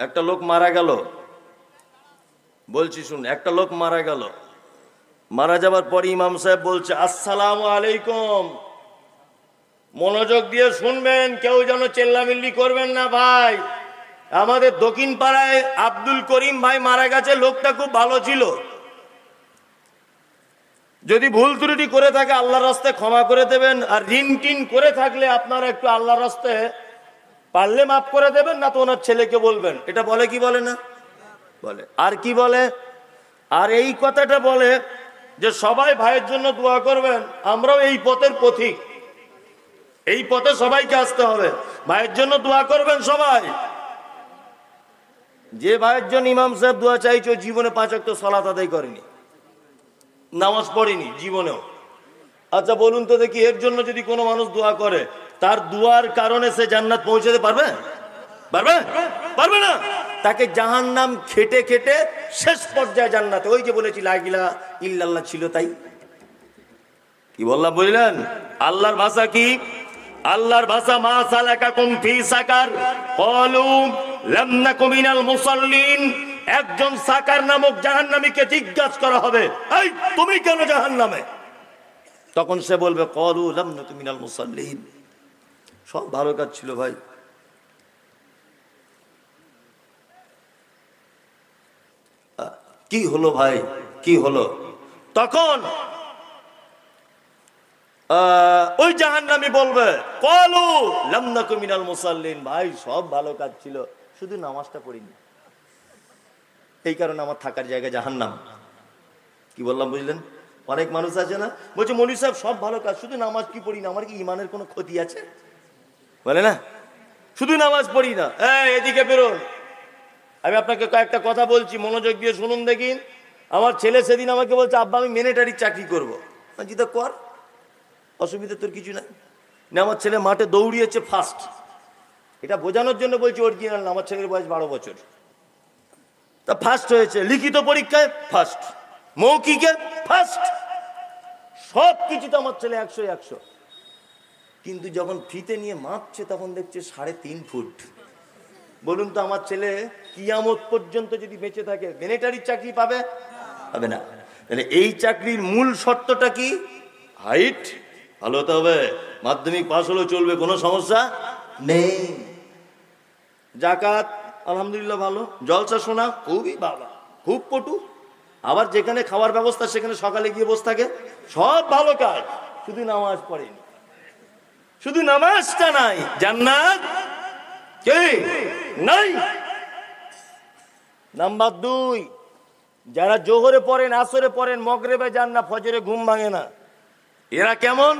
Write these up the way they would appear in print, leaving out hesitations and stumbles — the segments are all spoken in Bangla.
একটা লোক মারা গেল, বলছি শুন, একটা লোক মারা গেল, মারা যাবার পরে ইমাম সাহেব বলছে আসসালামু আলাইকুম, মনোযোগ দিয়ে শুনবেন, কেউ যেন চেল্লামিল্লি করবেন না ভাই। আমাদের দক্ষিণ পাড়ায় আব্দুল করিম ভাই মারা গেছে, লোকটা খুব ভালো ছিল, যদি ভুল ত্রুটি করে থাকে আল্লাহর রাস্তায় ক্ষমা করে দেবেন, আর ঋণ টিন করে থাকলে আপনারা একটু আল্লাহর রাস্তায় পারলে মাফ করে দেবেন, না তো ওনার ছেলেকে বলবেন। এটা বলে কি বলে না? বলে। আর কি বলে? আর এই কথাটা বলে যে সবাই ভাইয়ের জন্য দোয়া করবেন, আমরাও এই পথের পথিক, এই পথে সবাইকে আসতে হবে, ভাইয়ের জন্য দোয়া করবেন সবাই। যে ভাইয়ের জন্য ইমাম সাহেব দোয়া চাইছে ও জীবনে 5 ওয়াক্ত সালাত আদায় করেনি, নামাজ পড়েনি জীবনেও। আচ্ছা বলুন তো দেখি, এর জন্য যদি কোনো মানুষ দোয়া করে, তার দুয়ার কারণে সে জান্নাত পৌঁছাতে পারবে? পারবে? পারবে না। তাকে জাহান্নাম খেটে খেটে শেষ পর্যায়ে জান্নাতে। ওই যে বলেছি লা ইলাহা ইল্লাল্লাহ ছিল, তাই কি বললাম বুঝলেন? আল্লাহর ভাষা কি? আল্লাহর ভাষা মা সালাকাকুম ফি সাকার ক্বালু লাম নাকু মিনাল মুসাল্লিন। একজন সাকার নামক জাহান্নামীকে জিজ্ঞাসা করা হবে, এই তুমি কেন জাহান্নামে? তখন সে বলবে ক্বালু লাম নাকু মিনাল মুসাল্লিন। সব ভালো কাজ ছিল ভাই। কি হলো ভাই, কি হলো? তখন ওই জাহান্নামী বলবে ক্বালু লাম নাকু মিনাল মুসাল্লিন, ভাই সব ভালো কাজ ছিল, শুধু নামাজটা পড়িনি, এই কারণে আমার থাকার জায়গা জাহান্নাম। কি বললাম বুঝলেন? অনেক মানুষ আছে না, বলছে মৌলভী সাহেব সব ভালো কাজ, শুধু নামাজ কি পড়ি না, আমার কি ইমানের কোনো ক্ষতি আছে? বলে না, শুধু নামাজ পড়ি না। এদিকে বেরোন, আমি আপনাকে কয়েকটা কথা বলছি, মনোযোগ দিয়ে শুনুন দেখিন। আমার ছেলে সেদিন আমাকে বলছে আব্বা আমি মিলিটারির চাকরি করবো। জিদা কর, অসুবিধা তোর কিছু নাই। না আমার ছেলে মাঠে দৌড়িয়েছে ফার্স্ট, এটা বোঝানোর জন্য বলছি, অরিজিনাল না। আমার ছেলের বয়স 12 বছর, তা ফার্স্ট হয়েছে, লিখিত পরীক্ষায় ফার্স্ট, মৌখিকে ফার্স্ট, সব কিছুতে আমার ছেলে 100-100। কিন্তু যখন ফিতে নিয়ে মাপছে তখন দেখছে 3.5 ফুট। বলুন তো আমার ছেলে কিয়ামত পর্যন্ত যদি বেঁচে থাকে মিলিটারির চাকরি পাবে? পাবে না। তাহলে এই চাকরির মূল শর্তটা কি? হাইট ভালো হতে হবে, মাধ্যমিক পাস হলেও চলবে, কোনো সমস্যা নেই। যাকাত আলহামদুলিল্লাহ ভালো, জলসা শোনা খুবই বাবা, খুব পটু, আবার যেখানে খাওয়ার ব্যবস্থা সেখানে সকালে গিয়ে বসে থাকে, সব ভালো কাজ, শুধু নামাজ পড়েনি। শুধু নামাজটা নাই, জান্নাত কে নাই। নাম্বার 2, যারা জোহরে পড়েন, আসরে পড়েন, মগরিবে যান না, ফজরে ঘুম ভাঙে না, এরা কেমন?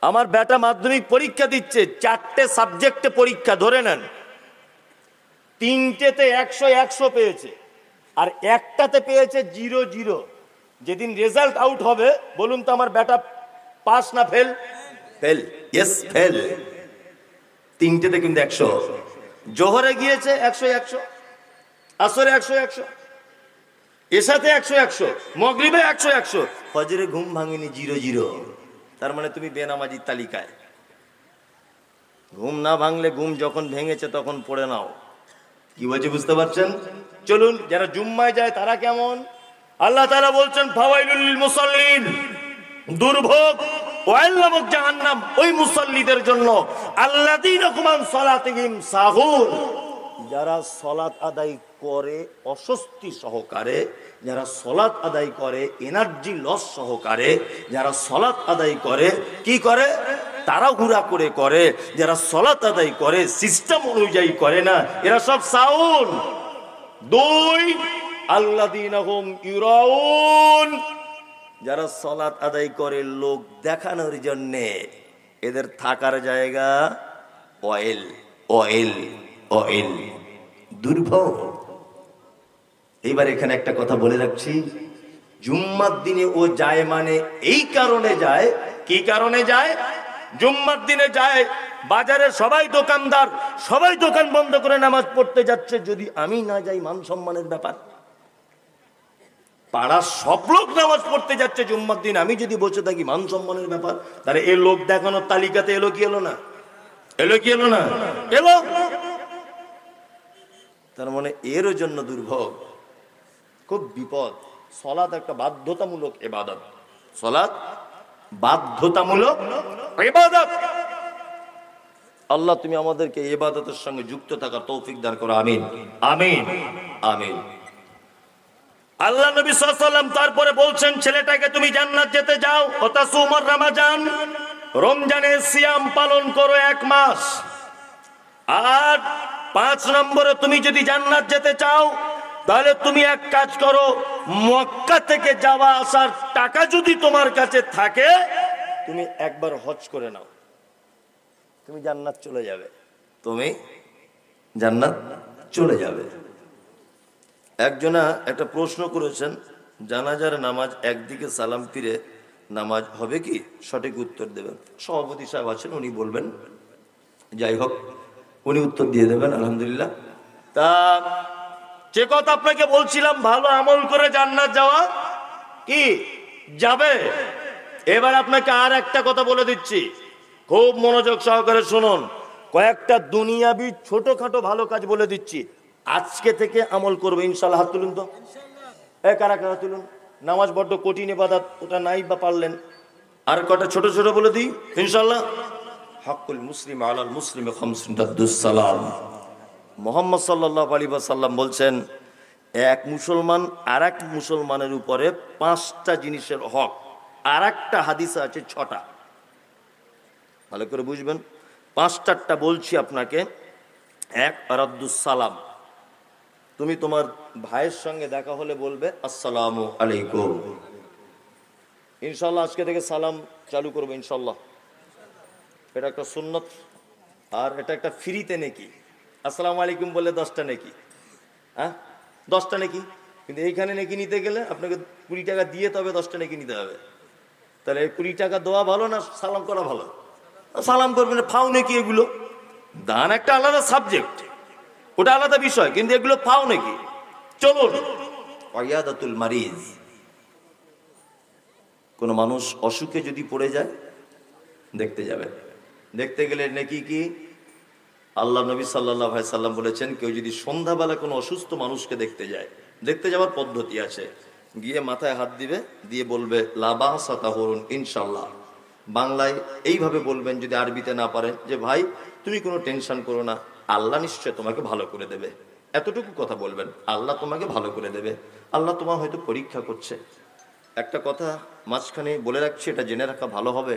আমার বেটা মাধ্যমিক পরীক্ষা দিচ্ছে, 4টে সাবজেক্টে পরীক্ষা, ধরে নেন 3টেতে 100-100 পেয়েছে, আর একটাতে পেয়েছে 0-0। যেদিন রেজাল্ট আউট হবে বলুন তো আমার বেটা পাস না ফেল? Fail, yes fail. 3টেতে কিন্তু 100। জোহরে গিয়েছে 100-100, আসরে 100-100, এসাতে 100-100, মগরিবে 100-100, ফজরে ঘুম ভাঙেনি 0-0। তার মানে তুমি বেনামাজির তালিকায়। ঘুম না ভাঙলে, ঘুম যখন ভেঙেছে তখন পড়ে নাও। কি বলছে বুঝতে পারছেন? চলুন, যারা জুম্মায় যায় তারা কেমন? আল্লাহ তাআলা বলছেন ফাওয়াইলুল লিল মুসাল্লিন, দুর্ভোগ ওয়াইল নামক জাহান্নাম ওই মুসাল্লিদের জন্য, আল্লাযীনা হুম আন সালাতিহিম সাহুন, যারা সালাত আদায় করে অস্বস্তি সহকারে, যারা সালাত আদায় করে এনার্জি লস সহকারে, যারা সালাত আদায় করে কি করে? তাড়াহুড়া করে, যারা সালাত আদায় করে সিস্টেম অনুযায়ী করে না, এরা সব সাহুন। 2, আল্লাযীনা হুম ইউরাউন, যারা সালাত আদায় করে লোক দেখানোর জন্যে, এদের থাকার জায়গা অয়েল অয়েল অয়েল, দুর্ভোগ। এইবার এখানে একটা কথা বলে রাখছি, জুম্মার দিনে ও যায় মানে এই কারণে যায়। কি কারণে যায়? জুম্মার দিনে যায়, বাজারে সবাই দোকানদার, সবাই দোকান বন্ধ করে নামাজ পড়তে যাচ্ছে, যদি আমি না যাই মান সম্মানের ব্যাপার। পাড়ার সব লোক নামাজ পড়তে যাচ্ছে জুম্মার দিন, আমি যদি বসে থাকি মান সম্মানের ব্যাপার। তাহলে এই লোক দেখানোর তালিকাতে এলো কি এলো না? এলো কি এলো না? এলো। তার মানে এরও জন্য দুর্ভোগ, খুব বিপদ। সালাত একটা বাধ্যতামূলক ইবাদত, সালাত বাধ্যতামূলক ইবাদত। আল্লাহ তুমি আমাদেরকে ইবাদতের সঙ্গে যুক্ত থাকার তৌফিক দান করো, আমিন আমিন আমিন। আল্লাহ নবী সাল্লাল্লাহু আলাইহি ওয়াসাল্লাম তারপরে বলছেন, ছেলেটাকে তুমি জান্নাত যেতে যাও, ওতাসুমুর রমাজান, রমজানের সিয়াম পালন করো 1 মাস। আর 5 নম্বরে তুমি যদি জান্নাত যেতে চাও তাহলে তুমি এক কাজ করো, মক্কা থেকে যাওয়া আসার টাকা যদি তোমার কাছে থাকে তুমি একবার হজ করে নাও, তুমি জান্নাত চলে যাবে, তুমি জান্নাত চলে যাবে। একজনা একটা প্রশ্ন করেছেন, জানাজার নামাজ একদিকে সালাম ফিরে নামাজ হবে কি? সঠিক উত্তর দেবেন সভাপতি সাহেব আছেন, উনি বলবেন। যাই হোক, উনি উত্তর দিয়ে দেবেন আলহামদুলিল্লাহ। তা যে কথা আপনাকে বলছিলাম, ভালো আমল করে জান্নাত যাওয়া কি যাবে। এবার আপনাকে আর একটা কথা বলে দিচ্ছি, খুব মনোযোগ সহকারে শুনুন। কয়েকটা দুনিয়াবি ছোটখাটো ভালো কাজ বলে দিচ্ছি, আজকে থেকে আমল করবে ইনশাল্লাহ। হাত তুলুন তো, কারা কারা তুলুন। নামাজ বড্ড কঠিন ইবাদত, ওটা নাই বা পারলেন। আর কটা ছোট ছোট বলে দিই ইনশাল্লাহ। হাক্কুল মুসলিম আলাল মুসলিম খামসুন তাদুস সালাম। মুহাম্মদ সাল্লাল্লাহু আলাইহি ওয়াসাল্লাম বলছেন, এক মুসলমান আর এক মুসলমানের উপরে 5টা জিনিসের হক। আর একটা হাদিসে আছে 6টা, ভালো করে বুঝবেন। 5টা বলছি আপনাকে। 1, রাদ্দুস সালাম, তুমি তোমার ভাইয়ের সঙ্গে দেখা হলে বলবে আসসালামু আলাইকুম। ইনশাল্লাহ আজকে থেকে সালাম চালু করবো ইনশাল্লাহ, এটা একটা সুন্নত। আর এটা একটা ফ্রিতে নেকি, আসসালামু আলাইকুম বললে 10টা নেকি, হ্যাঁ 10টা নেকি। কিন্তু এইখানে নেকি নিতে গেলে আপনাকে 20 টাকা দিয়ে তবে 10টা নেকি নিতে হবে। তাহলে 20 টাকা দেওয়া ভালো না সালাম করা ভালো? সালাম করবেন, ফাও নেকি এগুলো। দান একটা আলাদা সাবজেক্ট, ওটা আলাদা বিষয়, কিন্তু এগুলো ফাও নাকি। চলুন, ওয়াইয়াদাতুল মারিজ, কোন মানুষ অসুখে যদি পড়ে যায় দেখতে যাবে। দেখতে গেলে নাকি কি আল্লাহ নবী সাল্লাল্লাহু আলাইহি সাল্লাম বলেছেন, কেউ যদি সন্ধ্যাবেলা কোনো অসুস্থ মানুষকে দেখতে যায়, দেখতে যাওয়ার পদ্ধতি আছে। গিয়ে মাথায় হাত দিবে, দিয়ে বলবে লা বাসা তাহুরুন ইনশাআল্লাহ। বাংলায় এইভাবে বলবেন, যদি আরবিতে না পারেন, যে ভাই তুমি কোনো টেনশন করো না, আল্লাহ নিশ্চয় তোমাকে ভালো করে দেবে। এতটুকু কথা বলবেন, আল্লাহ তোমাকে ভালো করে দেবে, আল্লাহ তোমার হয়তো পরীক্ষা করছে। একটা কথা মাঝখানে বলে রাখছি, এটা জেনে রাখা ভালো হবে,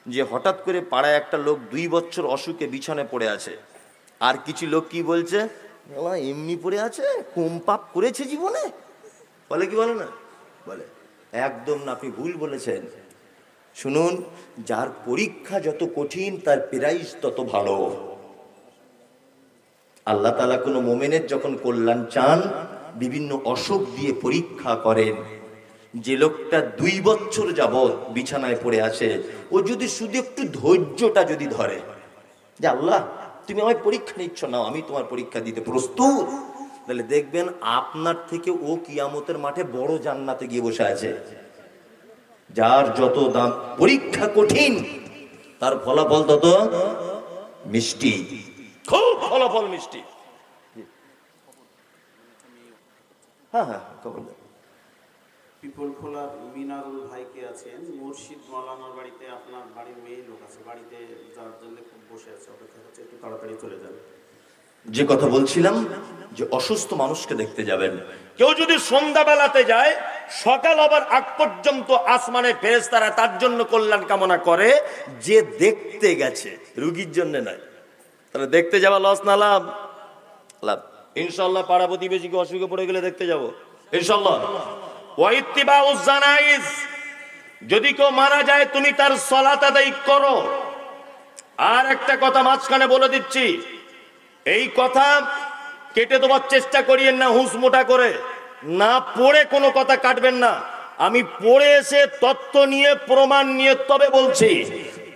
যে হঠাৎ করে পাড়ায় একটা লোক 2 বছর অসুখে বিছানায় পড়ে আছে, আর কিছু লোক কি বলছে, এমনি পড়ে আছে, কম পাপ করেছে জীবনে, বলে কি বলে না? বলে একদম না, আপনি ভুল বলেছেন। শুনুন, যার পরীক্ষা যত কঠিন তার প্রাইজ তত ভালো। আল্লাহ তাআলা কোনো মুমিনের যখন কল্যাণ চান, বিভিন্ন অসুখ দিয়ে পরীক্ষা করেন। যে লোকটা 2 বছর যাবৎ বিছানায় পড়ে আছে, ও যদি শুধু একটু ধৈর্যটা যদি ধরে, যে আল্লাহ তুমি আমায় পরীক্ষা নিচ্ছ না, আমি তোমার পরীক্ষা দিতে প্রস্তুত, তাহলে দেখবেন আপনার থেকে ও কিয়ামতের মাঠে বড় জান্নাতে গিয়ে বসে আছে। যার যত দাম পরীক্ষা কঠিন, তার ফলাফল তত মিষ্টি, খুব ফলাফল মিষ্টি। হ্যাঁ হ্যাঁ, খবর দেন। পিপলখোলার মিনারুল ভাইকে আছেন, মুর্শিদ মাওলানার বাড়িতে আপনার বাড়ির মেয়ে লোক আছে, বাড়িতে যার জন্য খুব বসে আছে, অপেক্ষা করছে, একটু তাড়াতাড়ি চলে যান। যে কথা বলছিলাম, যে অসুস্থ মানুষকে দেখতে যাবেন, কেউ যদি সন্ধ্যাবেলাতে যায়, সকাল হবার আগ পর্যন্ত আসমানে ফেরেশতারা তার জন্য কল্যাণ কামনা করে, যে দেখতে গেছে, রুগীর জন্য নয়। তাহলে দেখতে যাওয়া লস না লাভ? লাভ ইনশাআল্লাহ। পাড়া প্রতিবেশীকে অসুখে পড়ে গেলে দেখতে যাব ইনশাআল্লাহ। ওয়া ইত্তিবাউজ জানাইজ, যদি কেউ মারা যায় তুমি তার সালাত আদায় করো। আর একটা কথা মাঝখানে বলে দিচ্ছি, এই কথা কেটে দেওয়ার চেষ্টা করিয়েন না হুঁশ মোটা করে, না পড়ে কোনো কথা কাটবেন না। আমি পড়ে এসে তথ্য নিয়ে প্রমাণ নিয়ে তবে বলছি।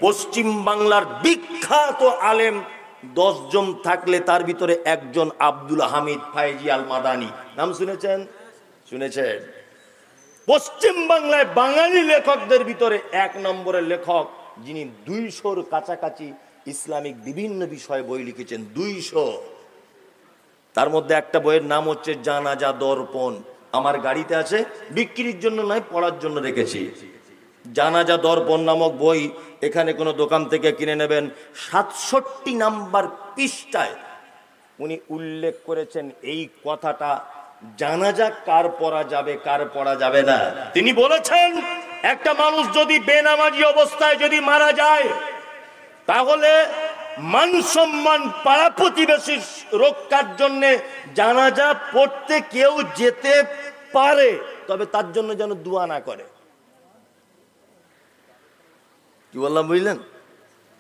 পশ্চিম বাংলার বিখ্যাত আলেম 10 জন থাকলে তার ভিতরে একজন আব্দুল হামিদ ফাইজি আল মাদানি, নাম শুনেছেন? শুনেছেন? পশ্চিম বাংলায় বাঙালি লেখকদের ভিতরে 1 নম্বরের লেখক, যিনি 200-র কাছাকাছি ইসলামিক বিভিন্ন বিষয়ে বই লিখেছেন, 200। তার মধ্যে একটা বইয়ের নাম হচ্ছে জানাজা দর্পণ, আমার গাড়িতে আছে, বিক্রির জন্য নয়, পড়ার জন্য রেখেছি। জানাজা দর্পণ নামক বই এখানে কোনো দোকান থেকে কিনে নেবেন। 67 নাম্বার পৃষ্ঠায় উনি উল্লেখ করেছেন এই কথাটা, জানাজা কার পড়া যাবে কার পড়া যাবে না। তিনি বলেছেন একটা মানুষ যদি বেনামাজি অবস্থায় যদি মারা যায়, তাহলে মান সম্মান পাড়া প্রতিবেশীর রক্ষার জন্য জানাজা পড়তে কেউ যেতে পারে, তবে তার জন্য যেন দোয়া না করে। কি বললাম বুঝলেন?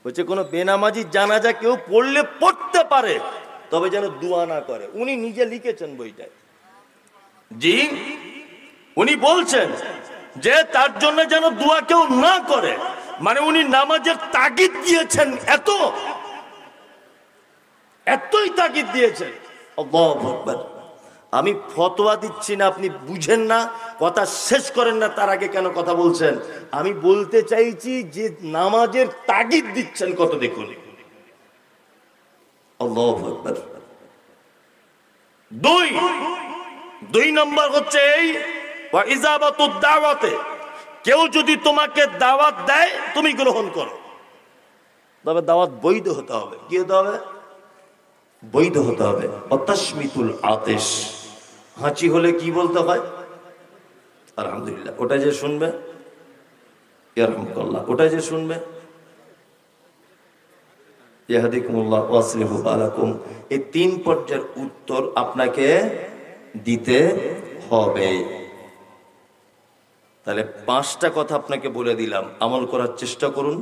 বলছে কোনো বেনামাজি জানাজা কেউ পড়লে পড়তে পারে, তবে যেন দোয়া না করে। উনি নিজে লিখেছেন বইটায়। জি, উনি বলছেন যে তার জন্য যেন দোয়া কেউ না করে, মানে উনি নামাজের তাগিদ দিয়েছেন, এতই তাগিদ দিয়েছেন। আল্লাহু আকবার। আমি ফতোয়া দিচ্ছি না, আপনি বুঝেন না, কথা শেষ করেন না, তার আগে কেন কথা বলছেন? আমি বলতে চাইছি যে নামাজের তাগিদ দিচ্ছেন কত, দেখুন। আল্লাহু আকবার। দুই নম্বর হচ্ছে এই ওয়া ইজাবাতুদ দাওয়াতে, কেউ যদি তোমাকে দাওয়াত দেয় তুমি গ্রহণ করো, তবে দাওয়াত বৈধ হতে হবে। কি হতে হবে? বৈধ হতে হবে। অতাশমিতুল আতিশ, হাঁচি হলে কি বলতে হয়? আলহামদুলিল্লাহ। ওটা যে শুনবে, ইয়ারহামুকাল্লাহ, ওটা যে শুনবে, ইয়াহদিকুমুল্লাহ ওয়া আসলিহু বালাকুম, এই 3 পর্যায়ের উত্তর আপনাকে দিতে হবে। তাহলে 5টা কথা আপনাকে বলে দিলাম, আমল করার চেষ্টা করুন।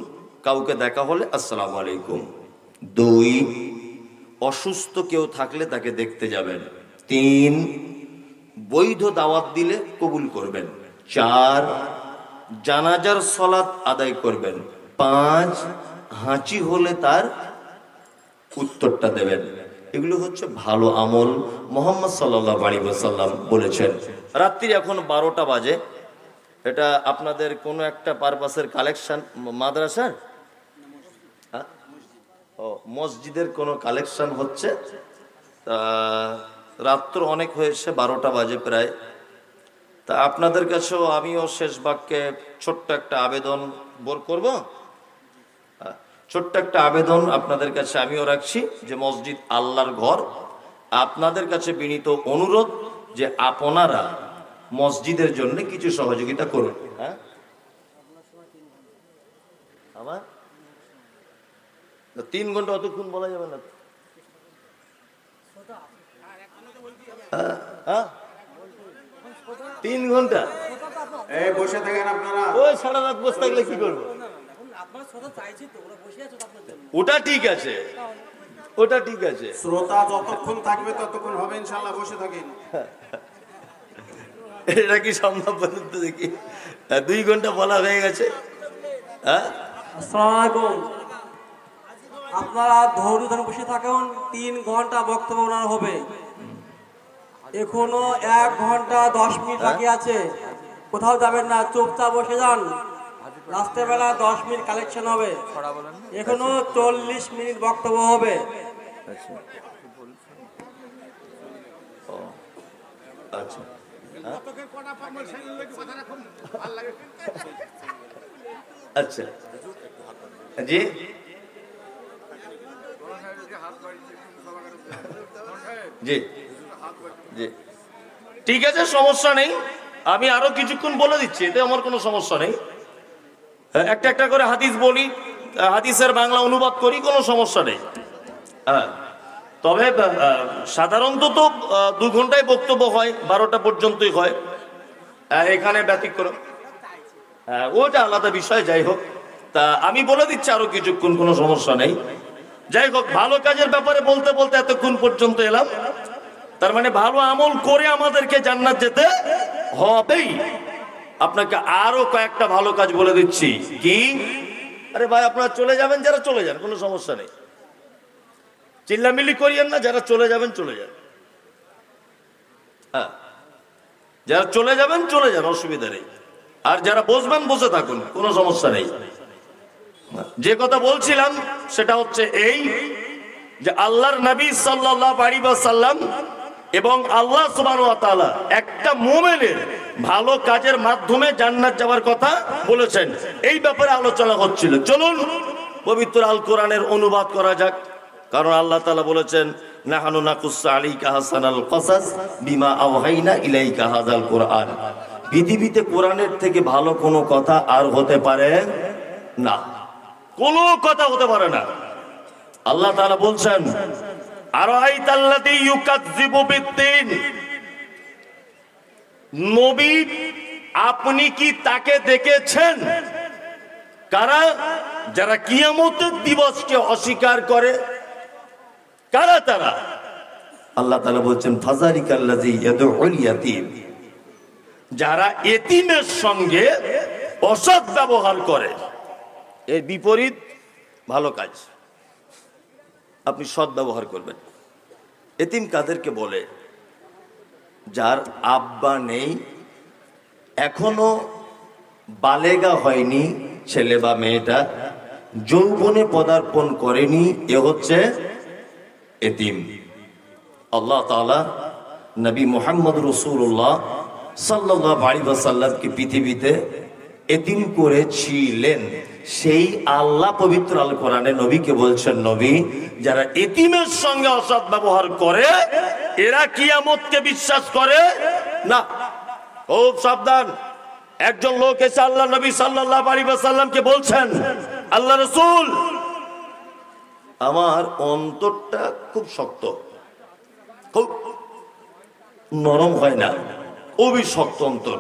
কাউকে দেখা হলে আসসালামু আলাইকুম। 2, অসুস্থ কেউ থাকলে তাকে দেখতে যাবেন। 3, বৈধ দাওয়াত দিলে কবুল করবেন। 4, জানাজার সালাত আদায় করবেন। 5, হাঁচি হলে তার উত্তরটা দেবেন। এগুলো হচ্ছে ভালো আমল, মুহাম্মদ সাল্লাল্লাহু আলাইহি ওয়াসাল্লাম বলেছেন। রাত্রি এখন 12টা বাজে। এটা আপনাদের কোনো একটা পারপাসের কালেকশন, মাদ্রাসার মসজিদের কোনো কালেকশন হচ্ছে। রাত্র অনেক হয়েছে, 12টা বাজে প্রায়। তা আপনাদের কাছেও আমিও শেষ বাক্যে ছোট্ট একটা আবেদন করব। ছোট্ট একটা আবেদন আপনাদের কাছে আমিও রাখছি যে মসজিদ আল্লাহর ঘর। আপনাদের কাছে বিনীত অনুরোধ যে আপনারা মসজিদের জন্য কিছু সহযোগিতা করুন। হ্যাঁ, আমার 3 ঘন্টা অতক্ষণ বলা যাবে না। 3 ঘন্টা বসে থাকেন আপনারা। ওই সারা রাত বসে থাকলে কি করবো? ওটা ঠিক আছে, ওটা ঠিক আছে। শ্রোতা যতক্ষণ থাকবে ততক্ষণ হবে ইনশাআল্লাহ, বসে থাকেন। এটা কি সম্ভব বলুন তো দেখি? 2 ঘন্টা বলা হয়ে গেছে। হ্যাঁ, আসসালামু আলাইকুম। আপনারা ধৈর্য ধরে বসে থাকুন, 3 ঘন্টা বক্তব্য ওনার হবে। এখনো 1 ঘন্টা 10 মিনিট বাকি আছে। কোথাও যাবেন না, চুপচাপ বসে যান। রাত্রেবেলা 10 মিনিট কালেকশন হবে, এখনো 40 মিনিট বক্তব্য হবে। আচ্ছা, আচ্ছা, জি, জি, জি, ঠিক আছে, সমস্যা নেই। আমি আরো কিছুক্ষণ বলে দিচ্ছি, এতে আমার কোনো সমস্যা নেই। একটা একটা করে হাদিস বলি, হাদিসের বাংলা অনুবাদ করি, কোনো সমস্যা নেই। হ্যাঁ, তবে সাধারণত তো 2 ঘন্টায় বক্তব্য হয়, 12টা পর্যন্তই হয়। এখানে ব্যতিক্রম, ওটা আলাদা বিষয়। যাই হোক, তা আমি বলে দিচ্ছি আরো কিছুক্ষণ, কোনো সমস্যা নেই। যাই হোক, ভালো কাজের ব্যাপারে বলতে বলতে এতক্ষণ পর্যন্ত এলাম। তার মানে ভালো আমল করে আমাদেরকে জান্নাত যেতে হবেই। আপনাকে আরো কয়েকটা ভালো কাজ বলে দিচ্ছি। কি? আরে ভাই, আপনারা চলে যাবেন, যারা চলে যান, কোনো সমস্যা নেই। চিল্লামিল্লি করিয়েন না, যারা চলে যাবেন চলে যান। হ্যাঁ, যারা চলে যাবেন চলে যান, অসুবিধা নেই। আর যারা বসবেন বসে থাকুন, কোনো সমস্যা নেই। যে কথা বলছিলাম সেটা হচ্ছে এই যে আল্লাহর নবী সাল্লাল্লাহু আলাইহি ওয়াসাল্লাম এবং আল্লাহ সুবহানাহু ওয়া তাআলা একটা মুমিনের ভালো কাজের মাধ্যমে জান্নাত যাওয়ার কথা বলেছেন। এই ব্যাপারে আলোচনা হচ্ছিল। চলুন পবিত্র আল কোরআনের অনুবাদ করা যাক, কারণ আল্লাহ তাআলা বলেছেন নাহানু নাকুসসু আলাইকা হাসানাল কসাস বিমা আওহাইনা ইলাইকা হাযাল কোরআন। পৃথিবীতে কোরআনের থেকে ভালো কোনো কথা আর হতে পারে না, কোনো কথা হতে পারে না। আল্লাহ তাআলা বলছেন আরাআইতাল্লাযী ইউকাযযিবু বিদ্দীন, নবী আপনি কি তাকে দেখেছেন? কারা? যারা কিয়ামতের দিবসকে অস্বীকার করে। কারা তারা? আল্লাহ তাআলা বলছেন ফাযালিকাল্লাযী ইয়াদউল ইয়াতীম, যারা এতিমের সঙ্গে অসৎ ব্যবহার করে। এর বিপরীত ভালো কাজ, আপনি সৎ ব্যবহার করবেন। এতিম কাদেরকে বলে? যার আব্বা নেই, এখনো বালেগা হয়নি ছেলে বা মেয়েটা, যৌবনে পদার্পণ করেনি, এ হচ্ছে এতিম। আল্লাহ তাআলা নবী মুহাম্মদ রাসূলুল্লাহ সাল্লাল্লাহু আলাইহি ওয়াসাল্লামকে পৃথিবীতে এতিম করেছিলেন। সেই আল্লাহ পবিত্র আল কোরআনে নবীকে বলছেন, নবী যারা এতিমের সঙ্গে অসৎ ব্যবহার করে এরা কিয়ামতকে বিশ্বাস করে না। খুব সাবধান। একজন লোক এসে আল্লাহ নবী সাল্লাল্লাহু আলাইহি ওয়াসাল্লামকে বলছেন, আল্লাহ রাসূল আমার অন্তরটা খুব শক্ত, খুব নরম হয় না, খুবই শক্ত অন্তর।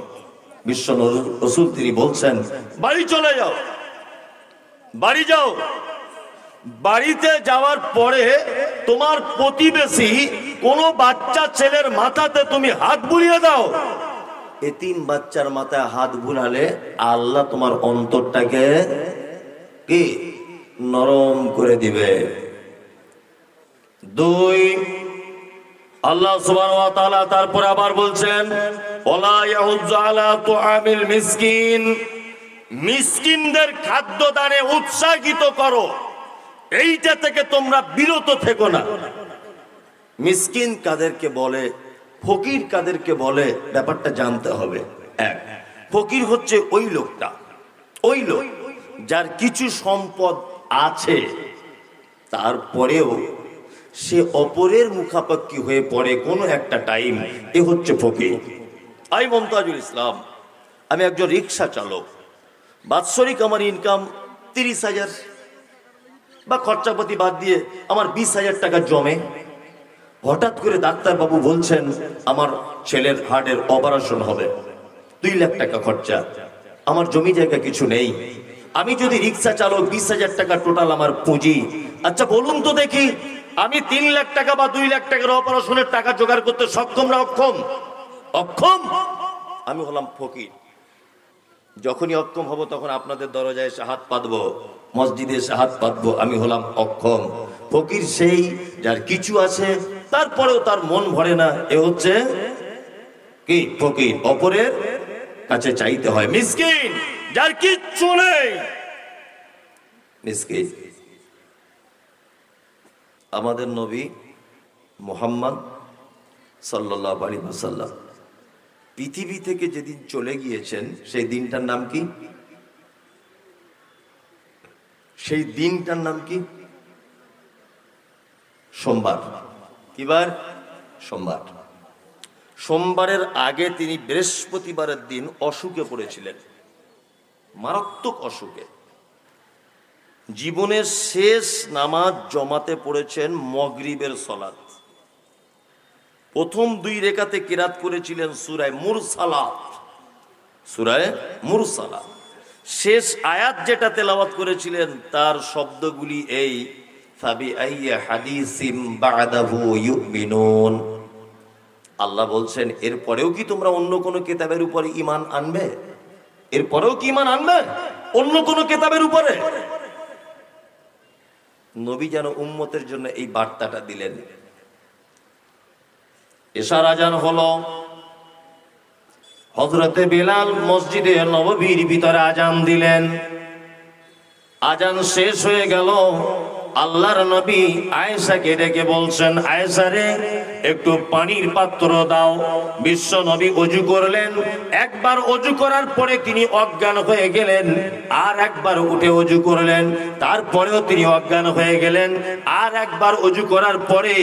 বিশ্ব রাসূল তিনি বলছেন বাড়ি চলে যাও, বাড়ি যাও। বাড়িতে যাওয়ার পরে তোমার প্রতিবেশী কোন বাচ্চা ছেলের মাথাতে তুমি হাত বুলিয়ে দাও। এতিম বাচ্চার মাথায় হাত বুলালে আল্লাহ তোমার অন্তরটাকে কি নরম করে দিবে। দুই, আল্লাহ সুবহানাহু ওয়া তাআলা তারপরে আবার বলছেন ওয়ালা ইয়াহুজ্জু আলা তুআমিল মিসকিন, মিসকিনদের খাদ্য দানে উৎসাহিত করো, এইটা থেকে তোমরা বিরত থেকো না। মিসকিন কাদেরকে বলে, ফকির কাদেরকে বলে, ব্যাপারটা জানতে হবে। এক, ফকির হচ্ছে ওই লোকটা, ওই লোক যার কিছু সম্পদ আছে, তারপরেও সে অপরের মুখাপেক্ষী হয়ে পড়ে কোনো একটা টাইম, এ হচ্ছে ফকির। আমি মমতাজুল ইসলাম, আমি একজন রিক্সা চালক। বাৎসরিক আমার ইনকাম 30,000 বা খরচাপাতি বাদ দিয়ে আমার 20,000 টাকা জমে। হঠাৎ করে ডাক্তারবাবু বলছেন আমার ছেলের হার্টের অপারেশন হবে, 2 লাখ টাকা খরচা, আমার জমি জায়গা কিছু নেই। আমি যদি রিক্সা চালক, 20,000 টাকা টোটাল আমার পুঁজি। আচ্ছা বলুন তো দেখি, আমি 3 লাখ টাকা বা 2 লাখ টাকার অপারেশনের টাকা জোগাড় করতে সক্ষম না অক্ষম? অক্ষম। আমি হলাম ফকির। যখনই অক্ষম হব তখন আপনাদের দরজায় এসে হাত পাতবো, মসজিদে এসে হাত পাতবো। আমি হলাম অক্ষম। ফকির সেই যার কিছু আছে তারপরেও তার মন ভরে না, এ হচ্ছে কি ফকির, অপরের কাছে চাইতে হয়। মিসকিন যার কিচ্ছু নেই, মিসকিন। আমাদের নবী মুহাম্মদ সাল্লাল্লাহু আলাইহি ওয়াসাল্লাম পৃথিবী থেকে যেদিন চলে গিয়েছেন সেই দিনটার নাম কি? সেই দিনটার নাম কি? সোমবার। কিবার? সোমবার। সোমবারের আগে তিনি বৃহস্পতিবারের দিন অসুখে পড়েছিলেন, মারাত্মক অসুখে। জীবনের শেষ নামাজ জমাতে পড়েছেন মাগরিবের সালাত। প্রথম 2 রেকাতে কিরাত করেছিলেন সূরা মুরসালাত, সূরা মুরসালাত। শেষ আয়াত যেটা তেলাওয়াত করেছিলেন তার শব্দগুলি এই ফাবি আইয়্যা হাদিসিম বাদাহু ইউমিনুন। আল্লাহ বলছেন এরপরেও কি তোমরা অন্য কোন কিতাবের উপরে ঈমান আনবে? এরপরেও কি ঈমান আনবে অন্য কোন কিতাবের উপরে? নবী যেন উম্মতের জন্য এই বার্তাটা দিলেন। এশার আজান হলো, হযরতে বিলাল মসজিদে নববীর ভিতরে আজান দিলেন। আজান শেষ হয়ে গেল, আল্লাহর নবী আয়েশাকে ডেকে বলছেন, আয়েশা রে, একটু পানির পাত্র দাও। বিশ্ব নবী ওযু করলেন। একবার ওযু করার পরে তিনি অজ্ঞান হয়ে গেলেন, আর একবার উঠে ওযু করলেন, তারপরেও তিনি অজ্ঞান হয়ে গেলেন। আর একবার ওযু করার পরে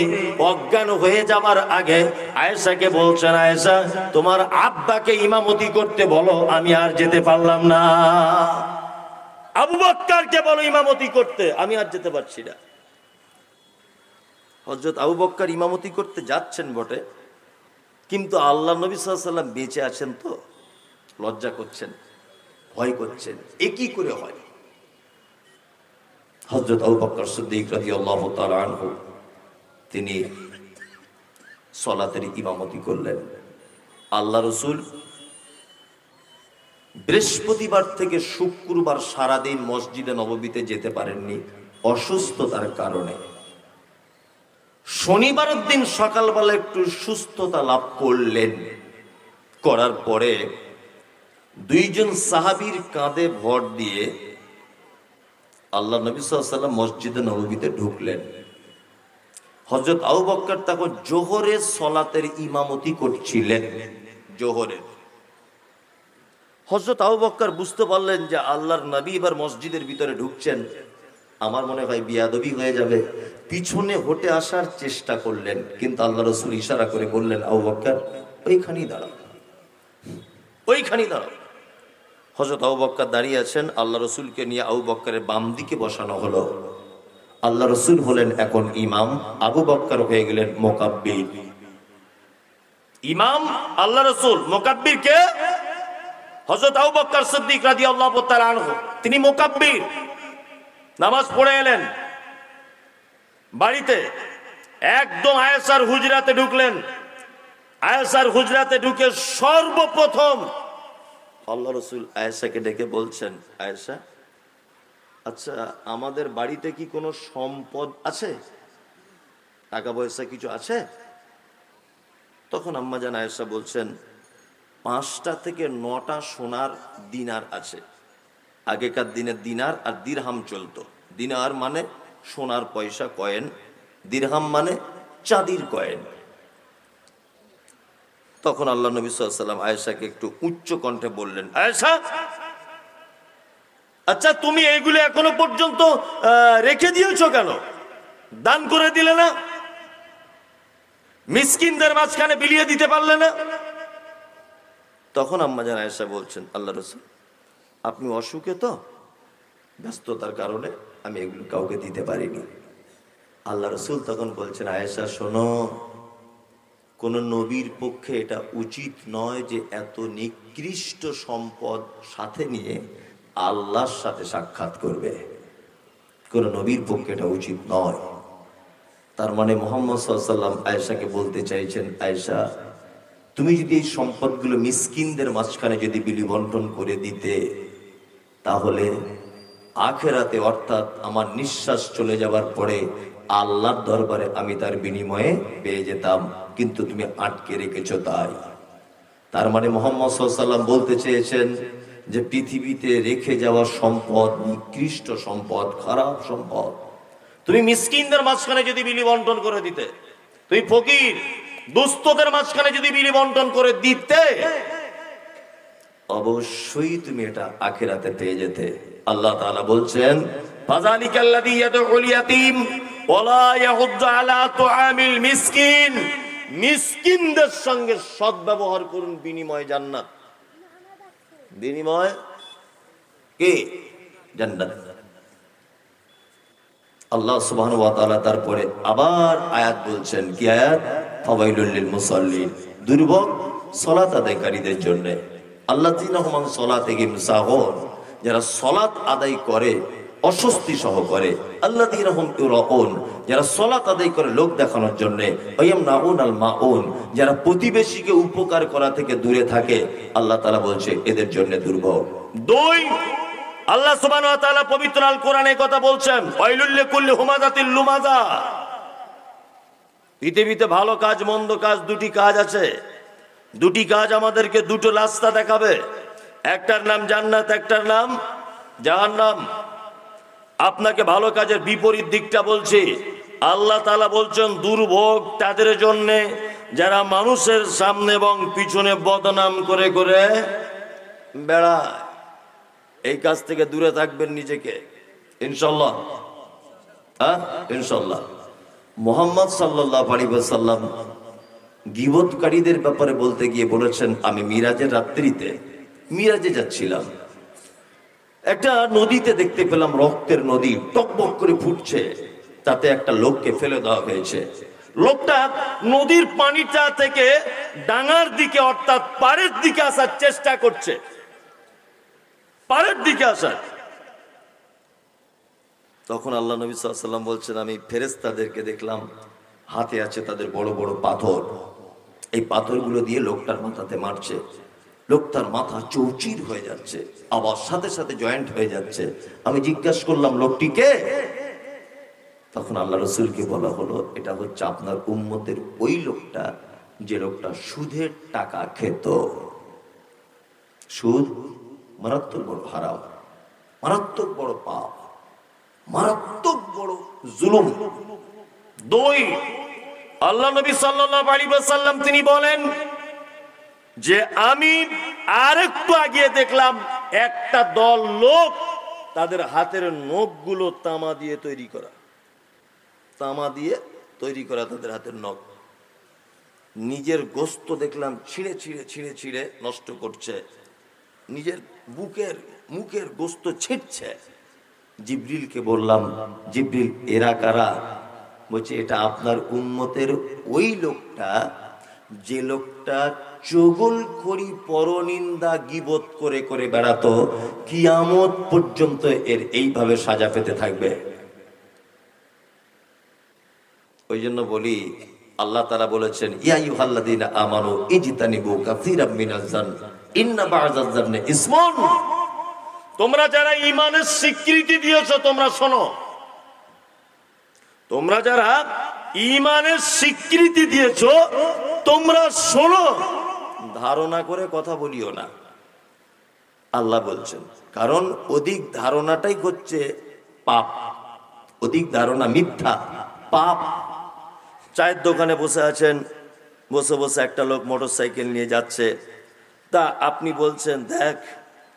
অজ্ঞান হয়ে যাবার আগে আয়েশাকে বলছেন, আয়েশা, তোমার আব্বাকে ইমামতি করতে বলো, আমি আর যেতে পারলাম না। আবু বকরকে বলো ইমামতি করতে, আমি আর যেতে পারছি না। হযরত আবু বকর ইমামতি করতে যাচ্ছেন বটে, কিন্তু আল্লাহ নবী সাল্লাল্লাহু আলাইহি ওয়াসাল্লাম বেঁচে আছেন তো লজ্জা করছেন, ভয় করছেন, এ কি করে হয়। হযরত আবু বকর সিদ্দিক রাদিয়াল্লাহু তাআলা আনহু তিনি সালাতের ইমামতি করলেন। আল্লাহ রাসূল বৃহস্পতিবার থেকে শুক্রবার সারাদিন মসজিদে নববীতে যেতে পারেননি অসুস্থতার কারণে। শনিবারের দিন সকালবেলা একটু সুস্থতা লাভ করলেন। করার পরে দুইজন সাহাবীর কাঁধে ভর দিয়ে আল্লাহ নবী সাল্লাল্লাহু আলাইহি ওয়াসাল্লাম মসজিদে নববীতে ঢুকলেন। হযরত আবু বকর তখন জোহরের সালাতের ইমামতি করছিলেন। জোহরের হযরত আবু বকর বুঝতে পারলেন যে আল্লাহর নবী এবার মসজিদের ভিতরে ঢুকছেন, আমার মনে হয় বিয়াদবি হয়ে যাবে। পিছনে হটে আসার চেষ্টা করলেন, কিন্তু আল্লাহ রাসূল ইশারা করে বললেন, আবু বকর ওইখানেই দাঁড়াও, ওইখানেই দাঁড়াও। হযরত আবু বকর দাঁড়িয়ে আছেন, আল্লাহ রাসূলকে নিয়ে আবু বকরের বাম দিকে বসানো হলো। আল্লাহ রাসূল হলেন এখন ইমাম, আবু বকর হয়ে গেলেন মুকাব্বির। ইমাম আল্লাহ রাসূল, মুকাব্বির কে? হযরত আবু বকর সিদ্দিক রাদিয়াল্লাহু তাআলা আনহু, তিনি মুকাব্বির। নামাজ পড়ে এলেন বাড়িতে, একদম আয়েশার হুজরাতে ঢুকলেন। আয়েশার হুজরাতে ঢুকে সর্বপ্রথম আল্লাহ রাসূল আয়েশাকে ডেকে বলছেন, আয়েশা, আচ্ছা আমাদের বাড়িতে কি কোনো সম্পদ আছে, টাকা পয়সা কিছু আছে? তখন আম্মা জান আয়েশা বলছেন, 5টা থেকে 9টা সোনার দিনার আছে। আগেকার দিনে দিনার আর দিরহাম চলতো। দিনার মানে সোনার পয়সা, কয়েন। দিরহাম মানে চাঁদির কয়েন। তখন আল্লাহ নবী সাল্লাল্লাহু আলাইহি ওয়াসাল্লাম আয়েশাকে একটু উচ্চ কণ্ঠে বললেন, আয়েশা, আচ্ছা তুমি এইগুলো এখনো পর্যন্ত রেখে দিয়েছো কেন? দান করে দিলে না? মিসকিনদের মাঝখানে বিলিয়ে দিতে পারলে না? তখন আম্মা জান আয়েশা বলছেন, আল্লাহ রাসূল, আপনি অসুখে তো, ব্যস্ততার কারণে আমি এগুলো কাউকে দিতে পারিনি। আল্লাহ রাসূল তখন বলছেন, আয়েশা শোনো, কোন নবীর পক্ষে এটা উচিত নয় যে এত নিকৃষ্ট সম্পদ সাথে নিয়ে আল্লাহর সাথে সাক্ষাৎ করবে। কোন নবীর পক্ষে এটা উচিত নয়। তার মানে মুহাম্মদ সাল্লাল্লাহু আলাইহি ওয়াসাল্লাম আয়েশাকে বলতে চাইছেন, আয়েশা, তুমি যদি এই সম্পদগুলো মিসকিনদের মাঝখানে যদি বিলি বন্টন করে দিতে, তাহলে আখেরাতে অর্থাৎ আমার নিঃশ্বাস চলে যাবার পরে আল্লাহর দরবারে আমি তার বিনিময়ে পেয়ে যেতাম, কিন্তু তুমি আটকে রেখেছো। তার মানে মুহাম্মদ সাল্লাল্লাহু আলাইহি ওয়াসাল্লাম বলতে চেয়েছেন যে পৃথিবীতে রেখে যাওয়া সম্পদ নিকৃষ্ট সম্পদ, খারাপ সম্পদ। তুমি মিসকিনদের মাঝখানে যদি বিলি বন্টন করে দিতে, তুমি ফকির দুস্থদের মাঝখানে যদি বিলি বন্টন করে দিতে, অবশ্যই তুমি এটা আখিরাতে পেয়ে যেতে। আল্লাহ তাআলা বলছেন, ফাযালিকাল্লাযী ইয়াদউল ইয়াতীম ওয়ালা ইয়াহুজ্জু আলা তুআমিল মিসকিন। মিসকিনদের সঙ্গে সদ্ব্যবহার করুন, বিনিময় জান্নাত। বিনিময় কি? জান্নাত। আল্লাহ সুবহানাহু ওয়া তাআলা তারপরে আবার আয়াত বলছেন, কি আয়াত? ফাওয়াইলুল লিল মুসাল্লিন, দুর্ভোগ সালাত আদায়কারীদের জন্য। আল্লাযীনা হুম আন সালাতিহিম সাহুন, যারা সালাত আদায় করে অস্বস্তি সহ করে। আল্লাযীনা হুম ইউরাউন, যারা সালাত আদায় করে লোক দেখানোর জন্য। ওয়ায়ামনাউন আল মাউন, যারা প্রতিবেশীকে উপকার করা থেকে দূরে থাকে। আল্লাহ তাআলা বলছে এদের জন্য দুর্ভোগ। দুই, আল্লাহ সুবহানাহু ওয়া তাআলা পবিত্র আল কোরআনে কথা বলছেন, ওয়াইলুল লিকুল্লি হুমাযাতিল লুমাযা। পৃথিবীতে ভালো কাজ মন্দ কাজ দুটি কাজ আছে। দুটি কাজ আমাদেরকে দুটো রাস্তা দেখাবে, একটার নাম জান্নাত, একটার নাম জাহান্নাম। আপনাকে ভালো কাজের বিপরীত দিকটা বলছি। আল্লাহ তাআলা বলছেন দুর্ভোগ তাদের জন্য যারা মানুষের সামনে এবং পিছনে বদনাম করে করে বেড়ায়। এই কাজ থেকে দূরে থাকবেন নিজেকে, ইনশাল্লাহ। ইনশাল্লাহ। মুহাম্মদ সাল্লাল্লাহু আলাইহি ওয়াসাল্লাম গীবতকারীদের ব্যাপারে বলতে গিয়ে বলেছেন, আমি মিরাজের রাত্রিতে মিরাজে যাচ্ছিলাম, একটা নদীতে দেখতে পেলাম রক্তের নদী টকবক করে ফুটছে, তাতে একটা লোককে ফেলে দেওয়া হয়েছে। লোকটা নদীর পানিটা থেকে ডাঙার দিকে অর্থাৎ পাড়ের দিকে আসার চেষ্টা করছে, পাড়ের দিকে আসার। তখন আল্লাহ নবী সাল্লাল্লাহু আলাইহি ওয়াসাল্লাম বলছেন, আমি ফেরেশতাদেরকে দেখলাম হাতে আছে তাদের বড় বড় পাথর, এই পাথরগুলো দিয়ে লোকটার মাথাতে মারছে। লোকটার মাথা চৌচির হয়ে যাচ্ছে, আবার সাথে সাথে জয়েন্ট হয়ে যাচ্ছে। আমি জিজ্ঞাসা করলাম লোকটিকে, তখন আল্লাহ রসুলকে বলা হলো, এটা হচ্ছে আপনার উম্মতের ওই লোকটা যে লোকটা সুদের টাকা খেত। সুদ মারাত্মক বড় হারাম, মারাত্মক বড় পাপ, মারাত্মক বড় জুলুম। দুই, আল্লাহ নবী সাল্লাল্লাহু আলাইহি ওয়াসাল্লাম তিনি বলেন যে আমি আরেকটু আগিয়ে দেখলাম একটা দল লোক তাদের হাতের নখগুলো তামা দিয়ে তৈরি করা, তামা দিয়ে তৈরি করা তাদের হাতের নখ। নিজের গোস্ত দেখলাম ছিঁড়ে ছিঁড়ে ছিঁড়ে ছিঁড়ে নষ্ট করছে, নিজের মুখের গোস্ত ছিঁড়ছে। জিবরিলকে বললাম, জিবরিল এরা কারা? বলছে এটা আপনার উম্মতের ওই লোকটা যে লোকটা চগলখড়ি পরনিন্দা গীবত করে করে বেড়াতো, কিয়ামত পর্যন্ত এর এইভাবে সাজা পেতে থাকবে। ওই জন্য বলি, আল্লাহ তাআলা বলেছেন, ইয়া আইয়ুহাল্লাযীনা আমানু ইজতানিবু কাসীরাম মিনাজ-জান্নি ইন্না বা'যাজ-জান্নি ইসমুন। তোমরা যারা ঈমানের স্বীকৃতি দিয়েছো তোমরা শোনো, তোমরা যারা ঈমানের স্বীকৃতি দিয়েছো তোমরা শোনো, ধারণা করে কথা বলিও না, আল্লাহ বলছেন। কারণ অধিক ধারণাটাই হচ্ছে পাপ, অধিক ধারণা মিথ্যা, পাপ। চায়ের দোকানে বসে আছেন, বসে বসে একটা লোক মোটরসাইকেল নিয়ে যাচ্ছে, তা আপনি বলছেন দেখ